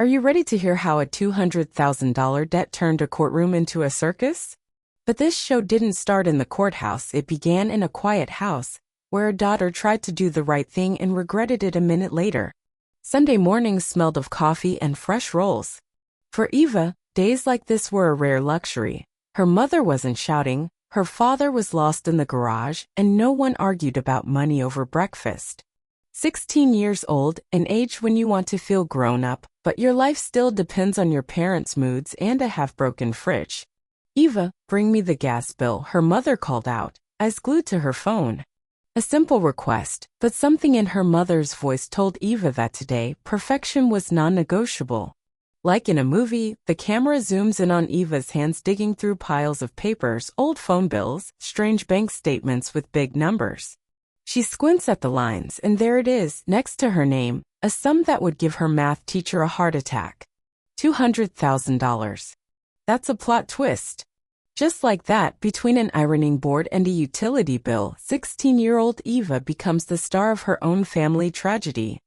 Are you ready to hear how a $200,000 debt turned a courtroom into a circus? But this show didn't start in the courthouse. It began in a quiet house, where a daughter tried to do the right thing and regretted it a minute later. Sunday mornings smelled of coffee and fresh rolls. For Eva, days like this were a rare luxury. Her mother wasn't shouting, her father was lost in the garage, and no one argued about money over breakfast. 16 years old, an age when you want to feel grown up, but your life still depends on your parents' moods and a half-broken fridge. "Eva, bring me the gas bill," her mother called out, eyes glued to her phone. A simple request, but something in her mother's voice told Eva that today, perfection was non-negotiable. Like in a movie, the camera zooms in on Eva's hands digging through piles of papers, old phone bills, strange bank statements with big numbers. She squints at the lines, and there it is, next to her name, a sum that would give her math teacher a heart attack. $200,000. That's a plot twist. Just like that, between an ironing board and a utility bill, 16-year-old Eva becomes the star of her own family tragedy.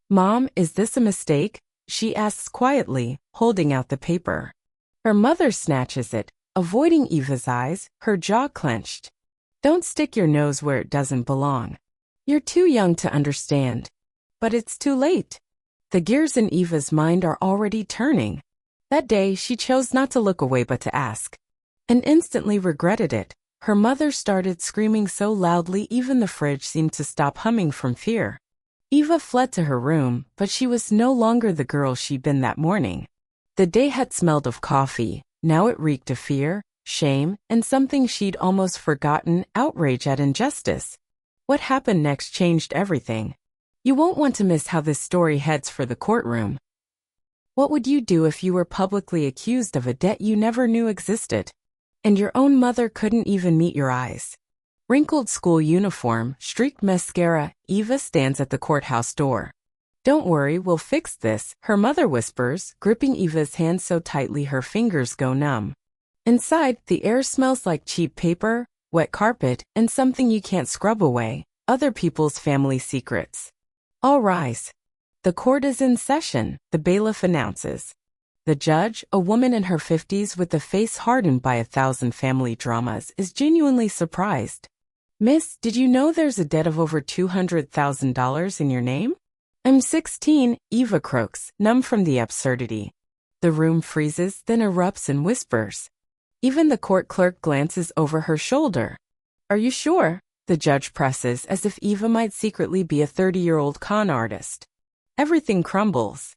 "Mom, is this a mistake?" she asks quietly, holding out the paper. Her mother snatches it, avoiding Eva's eyes, her jaw clenched. "Don't stick your nose where it doesn't belong. You're too young to understand." But it's too late. The gears in Eva's mind are already turning. That day, she chose not to look away but to ask, and instantly regretted it. Her mother started screaming so loudly even the fridge seemed to stop humming from fear. Eva fled to her room, but she was no longer the girl she'd been that morning. The day had smelled of coffee, now it reeked of fear, shame, and something she'd almost forgotten, outrage at injustice. What happened next changed everything. You won't want to miss how this story heads for the courtroom. What would you do if you were publicly accused of a debt you never knew existed? And your own mother couldn't even meet your eyes. Wrinkled school uniform, streaked mascara, Eva stands at the courthouse door. "Don't worry, we'll fix this," her mother whispers, gripping Eva's hand so tightly her fingers go numb. Inside, the air smells like cheap paper, wet carpet, and something you can't scrub away, other people's family secrets. "All rise." The court is in session, the bailiff announces. The judge, a woman in her 50s with a face hardened by 1,000 family dramas, is genuinely surprised. "Miss, did you know there's a debt of over $200,000 in your name?" "I'm 16, Eva croaks, numb from the absurdity. The room freezes, then erupts in whispers. Even the court clerk glances over her shoulder. "Are you sure?" the judge presses, as if Eva might secretly be a 30-year-old con artist. Everything crumbles.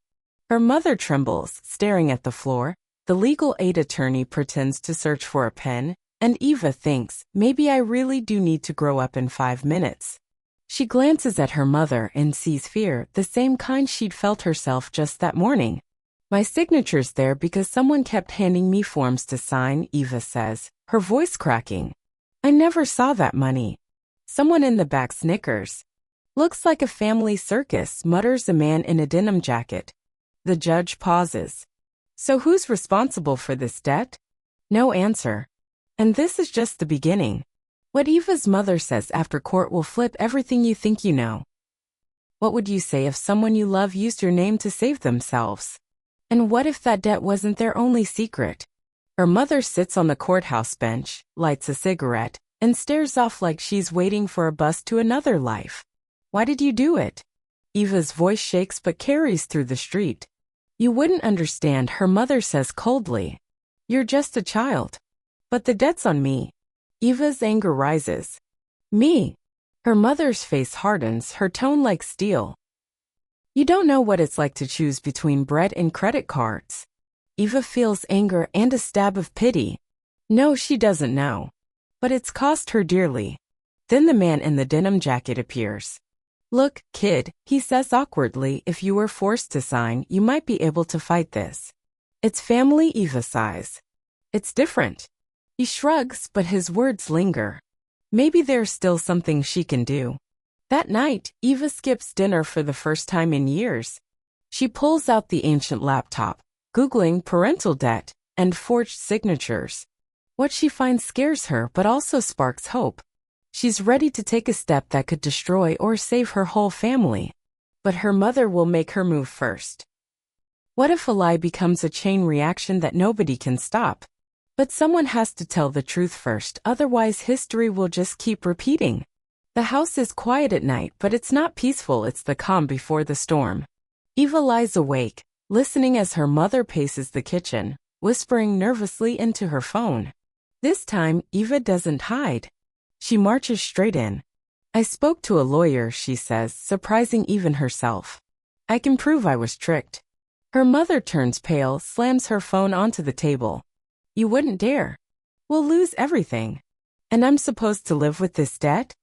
Her mother trembles, staring at the floor. The legal aid attorney pretends to search for a pen, and Eva thinks, maybe I really do need to grow up in 5 minutes. She glances at her mother and sees fear, the same kind she'd felt herself just that morning. "My signature's there because someone kept handing me forms to sign," Eva says, her voice cracking. "I never saw that money." Someone in the back snickers. "Looks like a family circus," mutters a man in a denim jacket. The judge pauses. "So who's responsible for this debt?" No answer. And this is just the beginning. What Eva's mother says after court will flip everything you think you know. What would you say if someone you love used your name to save themselves? And what if that debt wasn't their only secret? Her mother sits on the courthouse bench, lights a cigarette, and stares off like she's waiting for a bus to another life. "Why did you do it?" Eva's voice shakes but carries through the street. "You wouldn't understand," her mother says coldly. "You're just a child." "But the debt's on me." Eva's anger rises. "Me?" Her mother's face hardens, her tone like steel. "You don't know what it's like to choose between bread and credit cards." Eva feels anger and a stab of pity. No, she doesn't know. But it's cost her dearly. Then the man in the denim jacket appears. "Look, kid," he says awkwardly, "if you were forced to sign, you might be able to fight this." "It's family," Eva sighs. "It's different." He shrugs, but his words linger. Maybe there's still something she can do. That night, Eva skips dinner for the first time in years. She pulls out the ancient laptop, Googling parental debt and forged signatures. What she finds scares her but also sparks hope. She's ready to take a step that could destroy or save her whole family. But her mother will make her move first. What if a lie becomes a chain reaction that nobody can stop? But someone has to tell the truth first, otherwise history will just keep repeating. The house is quiet at night, but it's not peaceful, it's the calm before the storm. Eva lies awake, listening as her mother paces the kitchen, whispering nervously into her phone. This time, Eva doesn't hide. She marches straight in. I spoke to a lawyer, she says, surprising even herself. I can prove I was tricked. Her mother turns pale, slams her phone onto the table. You wouldn't dare. We'll lose everything. And I'm supposed to live with this debt?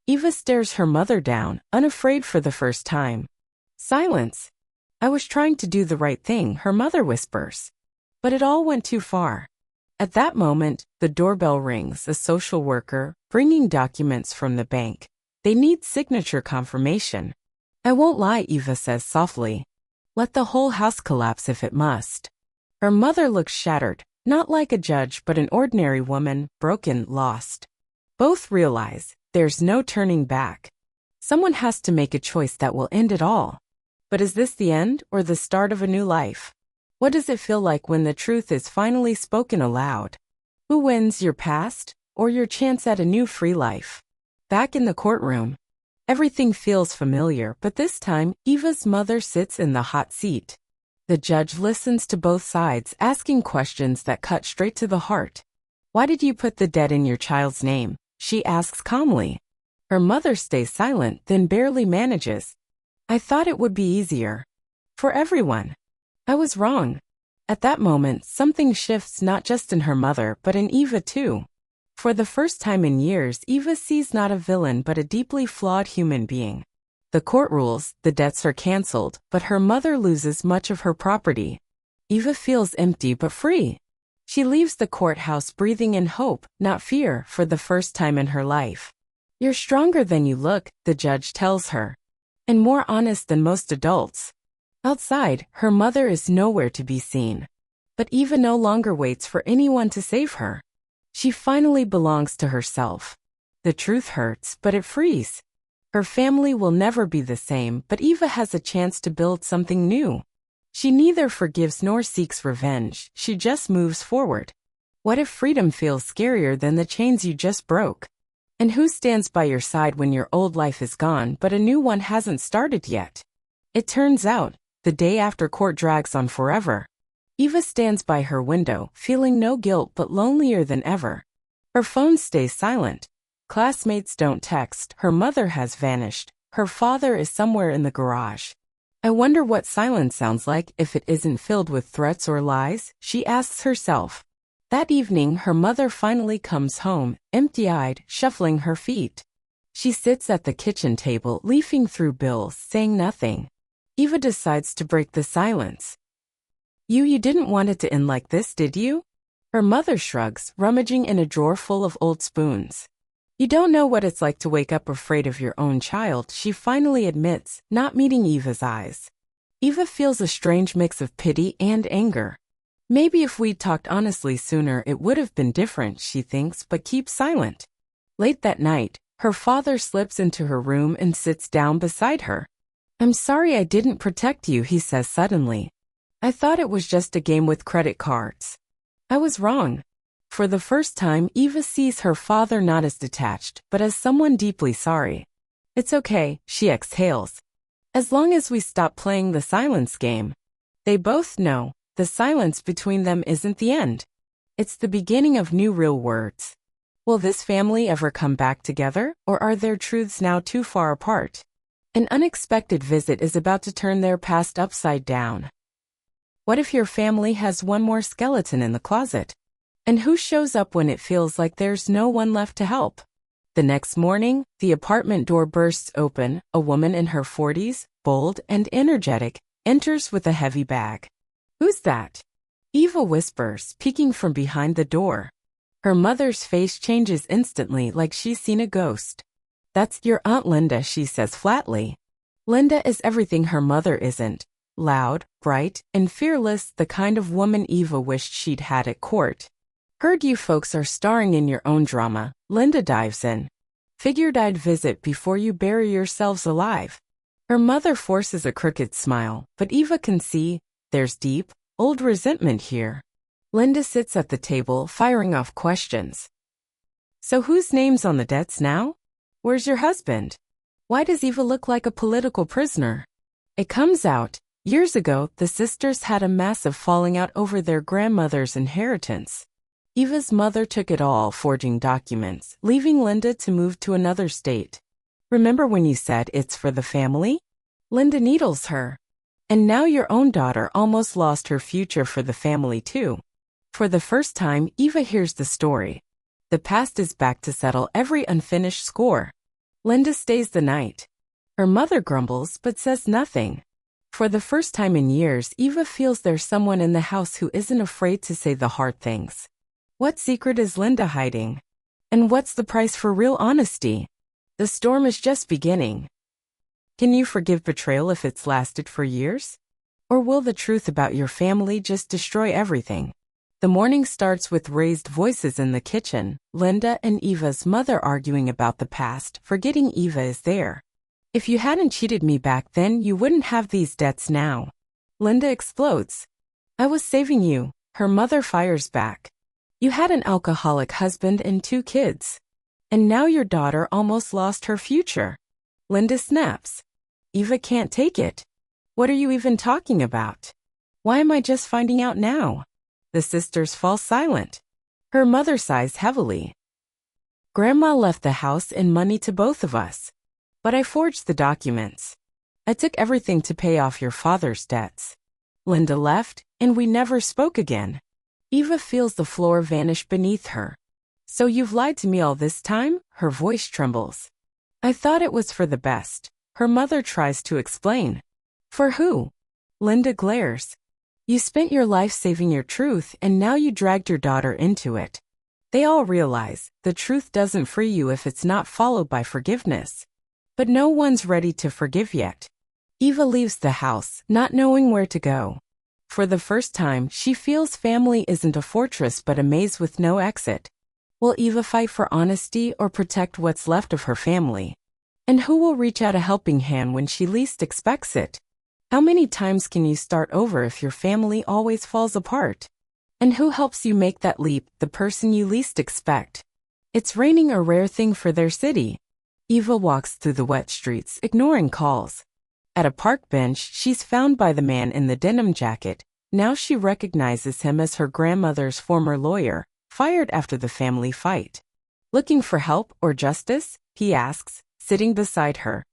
Eva stares her mother down, unafraid for the first time. Silence. I was trying to do the right thing, her mother whispers. But it all went too far. At that moment, the doorbell rings, a social worker, bringing documents from the bank. They need signature confirmation. I won't lie, Eva says softly. Let the whole house collapse if it must. Her mother looks shattered, not like a judge but an ordinary woman, broken, lost. Both realize there's no turning back. Someone has to make a choice that will end it all. But is this the end or the start of a new life? What does it feel like when the truth is finally spoken aloud? Who wins, your past or your chance at a new free life? Back in the courtroom. Everything feels familiar, but this time, Eva's mother sits in the hot seat. The judge listens to both sides, asking questions that cut straight to the heart. Why did you put the debt in your child's name? She asks calmly. Her mother stays silent, then barely manages. I thought it would be easier. For everyone. I was wrong. At that moment, something shifts not just in her mother, but in Eva too. For the first time in years, Eva sees not a villain but a deeply flawed human being. The court rules, the debts are cancelled, but her mother loses much of her property. Eva feels empty but free. She leaves the courthouse breathing in hope, not fear, for the first time in her life. You're stronger than you look, the judge tells her. And more honest than most adults. Outside, her mother is nowhere to be seen. But Eva no longer waits for anyone to save her. She finally belongs to herself. The truth hurts, but it frees. Her family will never be the same, but Eva has a chance to build something new. She neither forgives nor seeks revenge, she just moves forward. What if freedom feels scarier than the chains you just broke? And who stands by your side when your old life is gone but a new one hasn't started yet? It turns out, the day after court drags on forever. Eva stands by her window, feeling no guilt but lonelier than ever. Her phone stays silent. Classmates don't text, her mother has vanished, her father is somewhere in the garage. I wonder what silence sounds like if it isn't filled with threats or lies, she asks herself. That evening, her mother finally comes home, empty-eyed, shuffling her feet. She sits at the kitchen table, leafing through bills, saying nothing. Eva decides to break the silence. You didn't want it to end like this, did you? Her mother shrugs, rummaging in a drawer full of old spoons. You don't know what it's like to wake up afraid of your own child, she finally admits, not meeting Eva's eyes. Eva feels a strange mix of pity and anger. Maybe if we'd talked honestly sooner it would have been different, she thinks, but keeps silent. Late that night, her father slips into her room and sits down beside her. I'm sorry I didn't protect you, he says suddenly. I thought it was just a game with credit cards. I was wrong. For the first time, Eva sees her father not as detached, but as someone deeply sorry. It's okay, she exhales. As long as we stop playing the silence game. They both know, the silence between them isn't the end. It's the beginning of new real words. Will this family ever come back together, or are their truths now too far apart? An unexpected visit is about to turn their past upside down. What if your family has one more skeleton in the closet? And who shows up when it feels like there's no one left to help? The next morning, the apartment door bursts open. A woman in her 40s, bold and energetic, enters with a heavy bag. Who's that? Eva whispers, peeking from behind the door. Her mother's face changes instantly, like she's seen a ghost. That's your Aunt Linda, she says flatly. Linda is everything her mother isn't. Loud, bright, and fearless, the kind of woman Eva wished she'd had at court. Heard you folks are starring in your own drama, Linda dives in. Figured I'd visit before you bury yourselves alive. Her mother forces a crooked smile, but Eva can see There's deep, old resentment here. Linda sits at the table, firing off questions. So whose name's on the debts now? Where's your husband? Why does Eva look like a political prisoner? It comes out, years ago, the sisters had a massive falling out over their grandmother's inheritance. Eva's mother took it all, forging documents, leaving Linda to move to another state. Remember when you said it's for the family? Linda needles her. And now your own daughter almost lost her future for the family too. For the first time, Eva hears the story. The past is back to settle every unfinished score. Linda stays the night. Her mother grumbles but says nothing. For the first time in years, Eva feels there's someone in the house who isn't afraid to say the hard things. What secret is Linda hiding? And what's the price for real honesty? The storm is just beginning. Can you forgive betrayal if it's lasted for years? Or will the truth about your family just destroy everything? The morning starts with raised voices in the kitchen, Linda and Eva's mother arguing about the past, forgetting Eva is there. If you hadn't cheated me back then, you wouldn't have these debts now. Linda explodes. I was saving you, her mother fires back. You had an alcoholic husband and 2 kids. And now your daughter almost lost her future. Linda snaps. Eva can't take it. What are you even talking about? Why am I just finding out now? The sisters fall silent. Her mother sighs heavily. Grandma left the house and money to both of us. But I forged the documents. I took everything to pay off your father's debts. Linda left, and we never spoke again. Eva feels the floor vanish beneath her. So you've lied to me all this time? Her voice trembles. I thought it was for the best. Her mother tries to explain. For who? Linda glares. You spent your life saving your truth, and now you dragged your daughter into it. They all realize the truth doesn't free you if it's not followed by forgiveness. But no one's ready to forgive yet. Eva leaves the house, not knowing where to go. For the first time, she feels family isn't a fortress but a maze with no exit. Will Eva fight for honesty or protect what's left of her family? And who will reach out a helping hand when she least expects it? How many times can you start over if your family always falls apart? And who helps you make that leap, the person you least expect? It's raining, a rare thing for their city. Eva walks through the wet streets, ignoring calls. At a park bench, she's found by the man in the denim jacket. Now she recognizes him as her grandmother's former lawyer, fired after the family fight. Looking for help or justice? He asks, sitting beside her.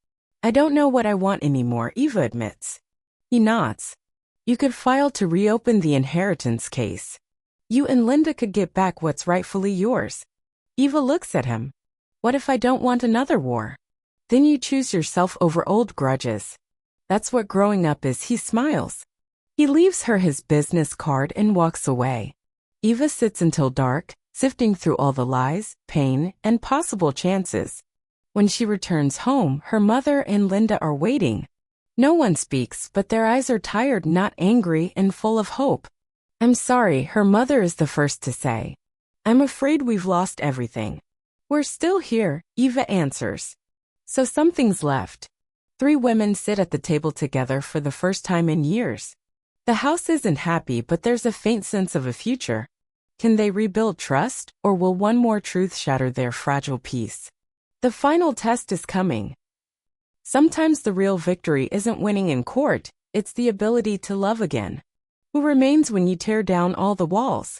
I don't know what I want anymore, Eva admits. He nods. You could file to reopen the inheritance case. You and Linda could get back what's rightfully yours. Eva looks at him. What if I don't want another war? Then you choose yourself over old grudges. That's what growing up is, he smiles. He leaves her his business card and walks away. Eva sits until dark, sifting through all the lies, pain, and possible chances. When she returns home, her mother and Linda are waiting. No one speaks, but their eyes are tired, not angry, and full of hope. I'm sorry, her mother is the first to say. I'm afraid we've lost everything. We're still here, Eva answers. So something's left. 3 women sit at the table together for the first time in years. The house isn't happy, but there's a faint sense of a future. Can they rebuild trust, or will one more truth shatter their fragile peace? The final test is coming. Sometimes the real victory isn't winning in court, it's the ability to love again. Who remains when you tear down all the walls?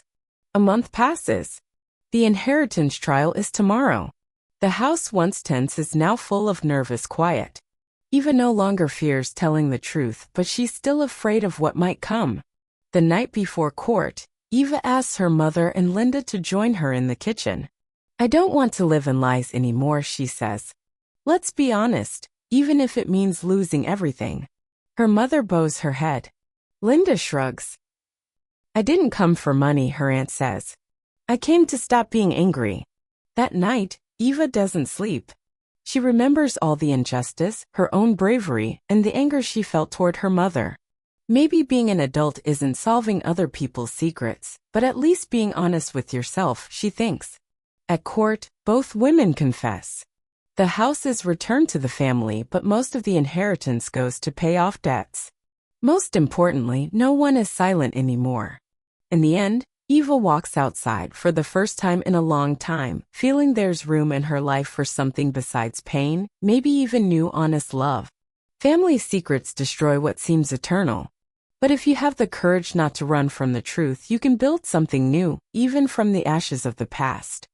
A month passes. The inheritance trial is tomorrow. The house once tense is now full of nervous quiet. Eva no longer fears telling the truth, but she's still afraid of what might come. The night before court, Eva asks her mother and Linda to join her in the kitchen. I don't want to live in lies anymore, she says. Let's be honest. Even if it means losing everything. Her mother bows her head. Linda shrugs. I didn't come for money, her aunt says. I came to stop being angry. That night, Eva doesn't sleep. She remembers all the injustice, her own bravery, and the anger she felt toward her mother. Maybe being an adult isn't solving other people's secrets, but at least being honest with yourself, she thinks. At court, both women confess. The house is returned to the family, but most of the inheritance goes to pay off debts. Most importantly, no one is silent anymore. In the end, Eva walks outside for the first time in a long time, feeling there's room in her life for something besides pain, maybe even new honest love. Family secrets destroy what seems eternal. But if you have the courage not to run from the truth, you can build something new, even from the ashes of the past.